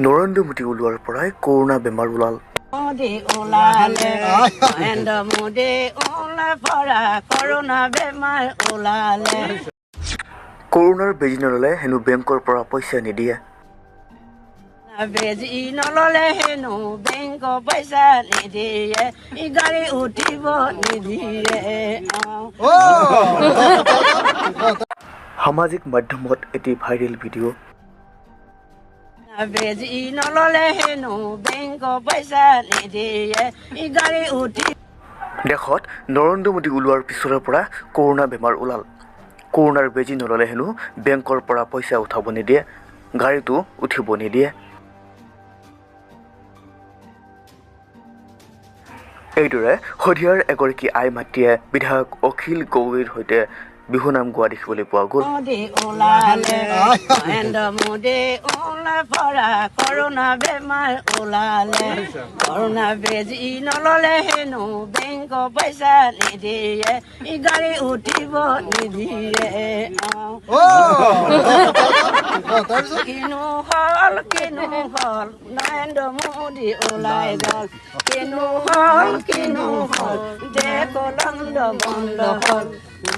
নৰেন্দ্ৰ মোদী ওলোৱাৰ পৰাই কৰোনা বেমাৰ ওলাল। কৰোনাৰ বেজি নললে হেনো বেংকৰ পৰা পইচা নিদিয়ে। বেজি নললে হেনো বেংকৰ পইচা নিদিয়ে, গাড়ী উঠিব নিদিয়ে। সামাজিক মাধ্যমত এটি ভাইৰেল ভিডিঅ'। বেজি নললে হেনো বেংকৰ পইচা নিদিয়ে, গাড়ী উঠি। দেশত নৰেন্দ্ৰ মোদী ওলোৱাৰ পিছৰে পৰা কৰোনা বেমাৰ ওলাল। কৰোনাৰ বেজি নললে হেনো বেংকৰ পৰা পইচা উঠাব নিদিয়ে, গাড়ীটো উঠিব নিদিয়ে। এইদৰে শদিয়াৰ এগৰাকী আই মাতৃয়ে বিধায়ক অখিল গগৈৰ সৈতে বিহুনাম গোৱা দেখিবলৈ পোৱা গ'ল। কৰোনা বেমাৰ ওলালে, কৰোনা বেজি নললে হেনো বেংকৰ পইচা নিদিয়ে, গাড়ী উঠিব নিদিয়ে। কিনো হল নৰেন্দ্ৰ মোদী ওলাই গল, কিনো হল দেশ বন্ধ হল।